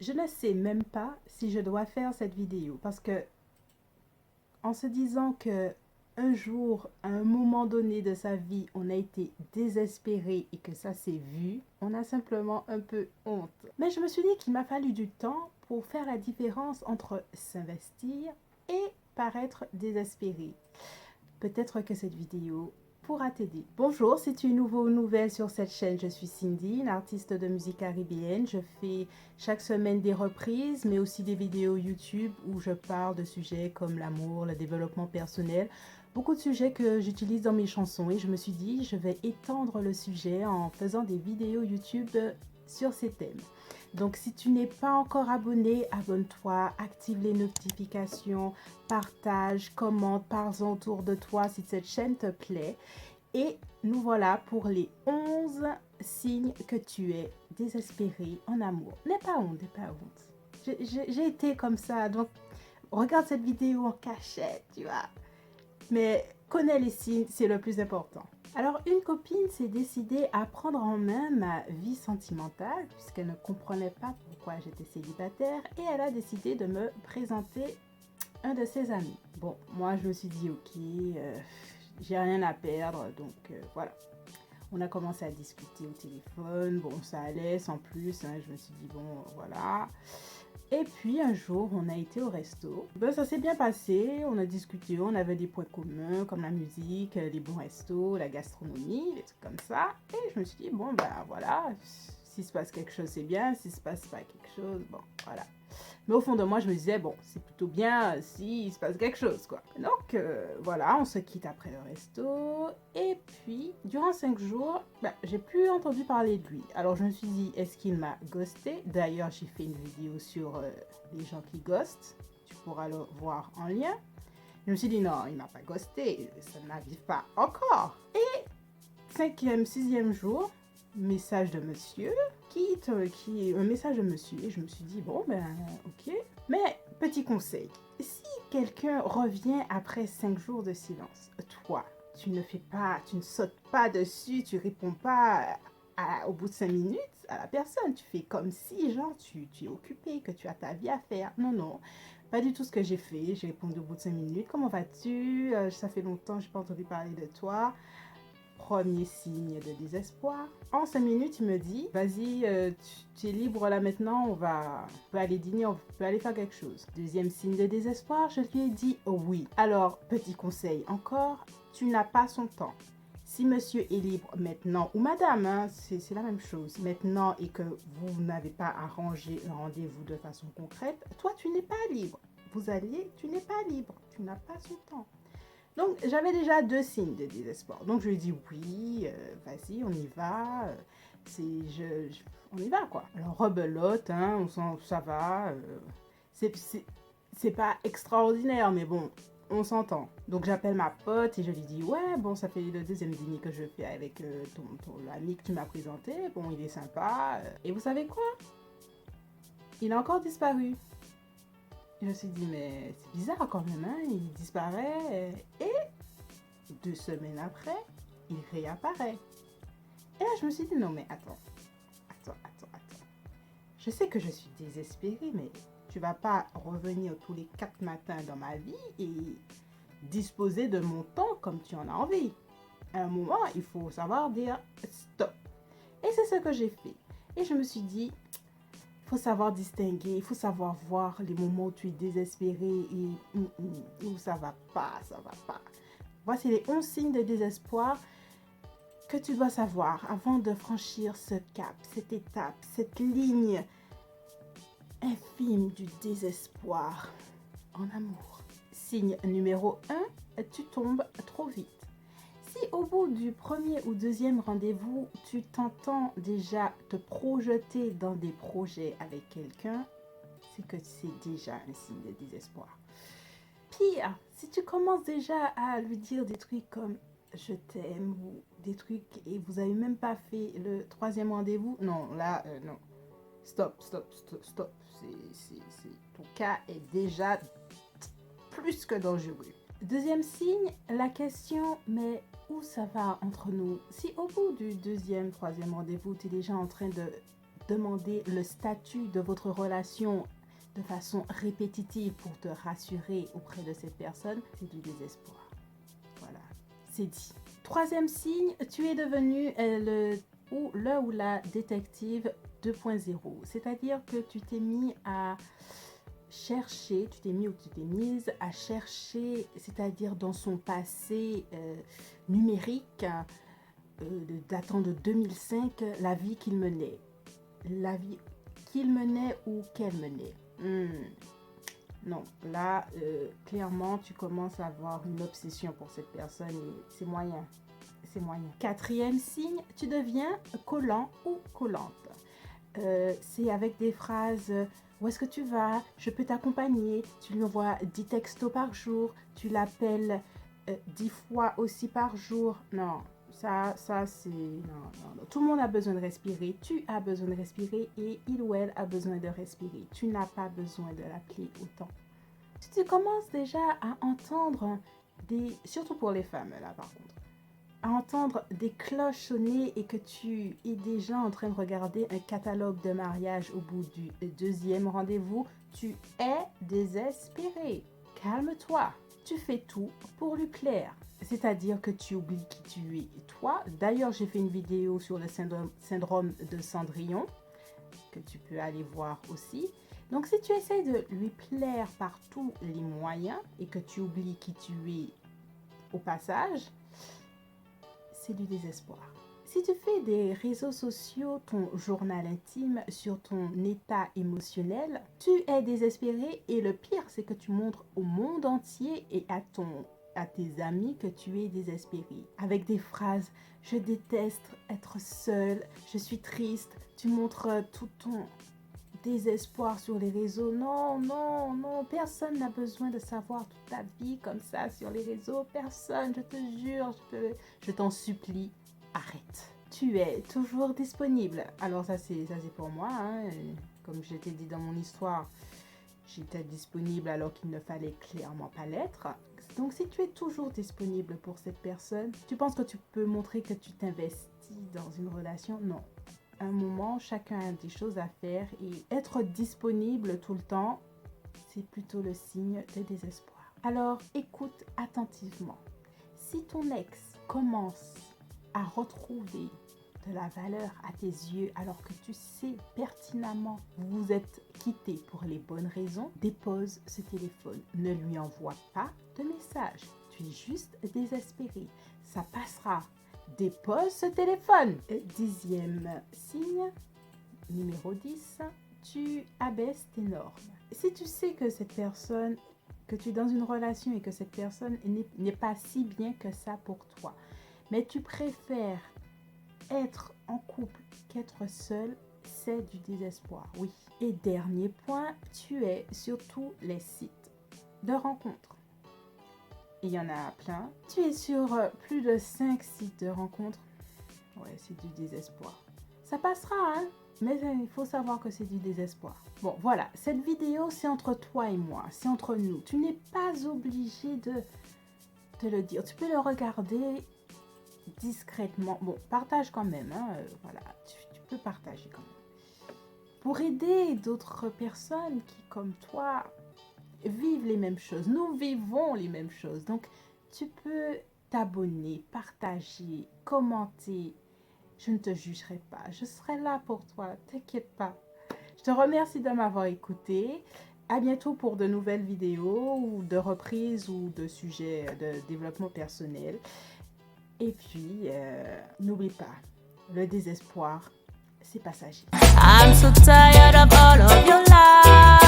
Je ne sais même pas si je dois faire cette vidéo parce que en se disant que un jour, à un moment donné de sa vie, on a été désespéré et que ça s'est vu, on a simplement un peu honte. Mais je me suis dit qu'il m'a fallu du temps pour faire la différence entre s'investir et paraître désespéré. Peut-être que cette vidéo pourra t'aider. Bonjour, si tu es nouveau ou nouvelle sur cette chaîne, je suis Cindy, une artiste de musique caribéenne. Je fais chaque semaine des reprises, mais aussi des vidéos YouTube où je parle de sujets comme l'amour, le développement personnel, beaucoup de sujets que j'utilise dans mes chansons. Et je me suis dit, je vais étendre le sujet en faisant des vidéos YouTube sur ces thèmes. Donc si tu n'es pas encore abonné, abonne-toi, active les notifications, partage, commente, parle-en autour de toi si cette chaîne te plaît. Et nous voilà pour les 11 signes que tu es désespéré en amour. N'aie pas honte, n'aie pas honte. J'ai été comme ça, donc regarde cette vidéo en cachette, tu vois. Mais connais les signes, c'est le plus important. Alors, une copine s'est décidée à prendre en main ma vie sentimentale puisqu'elle ne comprenait pas pourquoi j'étais célibataire et elle a décidé de me présenter un de ses amis. Bon, moi je me suis dit ok, j'ai rien à perdre, donc voilà. On a commencé à discuter au téléphone, bon ça allait sans plus, hein, je me suis dit bon voilà. Et puis un jour, on a été au resto. Ben, ça s'est bien passé, on a discuté, on avait des points communs comme la musique, les bons restos, la gastronomie, des trucs comme ça. Et je me suis dit, bon ben voilà, s'il se passe quelque chose c'est bien, s'il se passe pas quelque chose, bon voilà. Mais au fond de moi, je me disais, bon, c'est plutôt bien s'il se passe quelque chose, quoi. Donc, voilà, on se quitte après le resto. Et puis, durant 5 jours, j'ai plus entendu parler de lui. Alors, je me suis dit, est-ce qu'il m'a ghosté? D'ailleurs, j'ai fait une vidéo sur les gens qui ghostent. Tu pourras le voir en lien. Je me suis dit, non, il m'a pas ghosté. Ça n'arrive pas encore. Et 5e, 6e jour, message de monsieur, un message de monsieur, et je me suis dit, bon, ben, ok. Mais, petit conseil, si quelqu'un revient après 5 jours de silence, toi, tu ne sautes pas dessus, tu réponds pas au bout de 5 minutes à la personne, tu fais comme si, genre, tu es occupé, que tu as ta vie à faire. Non, non, pas du tout ce que j'ai fait. J'ai répondu au bout de 5 minutes, comment vas-tu? Ça fait longtemps, je n'ai pas entendu parler de toi. Premier signe de désespoir. En 5 minutes, il me dit, vas-y, tu es libre là maintenant, on peut aller dîner, on peut aller faire quelque chose. Deuxième signe de désespoir, je lui ai dit oui. Alors, petit conseil encore, tu n'as pas son temps. Si monsieur est libre maintenant, ou madame, hein, c'est la même chose, maintenant et que vous n'avez pas arrangé un rendez-vous de façon concrète, toi, tu n'es pas libre. Tu n'es pas libre, tu n'as pas son temps. Donc, j'avais déjà 2 signes de désespoir. Donc, je lui ai dit oui, vas-y, on y va. On y va, quoi. Alors, rebelote, hein, ça va. C'est pas extraordinaire, mais bon, on s'entend. Donc, j'appelle ma pote et je lui dis ouais, bon, ça fait le deuxième dîner que je fais avec l'ami que tu m'as présenté. Bon, il est sympa. Et vous savez quoi? Il a encore disparu. Je me suis dit, mais c'est bizarre quand même, hein? Il disparaît. Et 2 semaines après, il réapparaît. Et là, je me suis dit, non mais attends. Je sais que je suis désespérée, mais tu vas pas revenir tous les 4 matins dans ma vie et disposer de mon temps comme tu en as envie. À un moment, il faut savoir dire stop. Et c'est ce que j'ai fait. Et je me suis dit, il faut savoir distinguer, il faut savoir voir les moments où tu es désespéré et où ça va pas. Voici les 11 signes de désespoir que tu dois savoir avant de franchir ce cap, cette étape, cette ligne infime du désespoir en amour. Signe numéro 1, tu tombes trop vite. Si au bout du premier ou deuxième rendez-vous, tu t'entends déjà te projeter dans des projets avec quelqu'un, c'est que c'est déjà un signe de désespoir. Pire, si tu commences déjà à lui dire des trucs comme je t'aime ou des trucs et vous avez même pas fait le 3e rendez-vous, non, là, non. Stop. Ton cas est déjà plus que dangereux. Deuxième signe, la question, mais où ça va entre nous? Si au bout du 2e, 3e rendez-vous, tu es déjà en train de demander le statut de votre relation de façon répétitive pour te rassurer auprès de cette personne, c'est du désespoir. Voilà, c'est dit. Troisième signe, tu es devenu le ou la détective 2.0. C'est-à-dire que tu t'es mis à chercher, tu t'es mis ou tu t'es mise à chercher, c'est-à-dire dans son passé numérique, datant de 2005, la vie qu'il menait. La vie qu'il menait ou qu'elle menait. Non, là, clairement, tu commences à avoir une obsession pour cette personne et c'est moyen. C'est moyen. Quatrième signe, tu deviens collant ou collante. C'est avec des phrases « Où est-ce que tu vas? Je peux t'accompagner ?» Tu lui envoies 10 textos par jour. Tu l'appelles 10 fois aussi par jour. Non, ça c'est... Non. Tout le monde a besoin de respirer. Tu as besoin de respirer et il ou elle a besoin de respirer. Tu n'as pas besoin de l'appeler autant. Tu commences déjà à entendre surtout pour les femmes là par contre, à entendre des cloches sonner et que tu es déjà en train de regarder un catalogue de mariage au bout du deuxième rendez-vous, tu es désespéré. Calme-toi. Tu fais tout pour lui plaire. C'est-à-dire que tu oublies qui tu es toi. D'ailleurs, j'ai fait une vidéo sur le syndrome de Cendrillon que tu peux aller voir aussi. Donc, si tu essaies de lui plaire par tous les moyens et que tu oublies qui tu es au passage, c'est du désespoir. Si tu fais des réseaux sociaux ton journal intime sur ton état émotionnel, tu es désespéré et le pire, c'est que tu montres au monde entier et à tes amis que tu es désespéré. Avec des phrases « Je déteste être seule, je suis triste », tu montres tout ton désespoir sur les réseaux. Non, personne n'a besoin de savoir toute ta vie comme ça sur les réseaux. Personne, je te jure, je t'en supplie, arrête. Tu es toujours disponible. Alors ça c'est pour moi, hein. Comme je t'ai dit dans mon histoire, j'étais disponible alors qu'il ne fallait clairement pas l'être. Donc si tu es toujours disponible pour cette personne, tu penses que tu peux montrer que tu t'investis dans une relation? Non. À un moment, chacun a des choses à faire et être disponible tout le temps, c'est plutôt le signe de désespoir. Alors, écoute attentivement. Si ton ex commence à retrouver de la valeur à tes yeux alors que tu sais pertinemment que vous vous êtes quittés pour les bonnes raisons, dépose ce téléphone. Ne lui envoie pas de message. Tu es juste désespéré. Ça passera. Dépose ce téléphone. 10e signe, numéro 10, tu abaisses tes normes. Si tu sais que cette personne, que tu es dans une relation et que cette personne n'est pas si bien que ça pour toi, mais tu préfères être en couple qu'être seul, c'est du désespoir, oui. Et dernier point, tu es sur tous les sites de rencontres. Il y en a plein. Tu es sur plus de 5 sites de rencontres. Ouais, c'est du désespoir. Ça passera, hein? Mais il faut savoir que c'est du désespoir. Bon, voilà. Cette vidéo, c'est entre toi et moi. C'est entre nous. Tu n'es pas obligé de le dire. Tu peux le regarder discrètement. Bon, partage quand même, hein? Voilà, tu peux partager quand même. Pour aider d'autres personnes qui, comme toi, vivent les mêmes choses. Nous vivons les mêmes choses. Donc, tu peux t'abonner, partager, commenter. Je ne te jugerai pas. Je serai là pour toi. T'inquiète pas. Je te remercie de m'avoir écouté. À bientôt pour de nouvelles vidéos ou de reprises ou de sujets de développement personnel. Et puis, n'oublie pas, le désespoir, c'est passager. I'm so tired of all of your lies.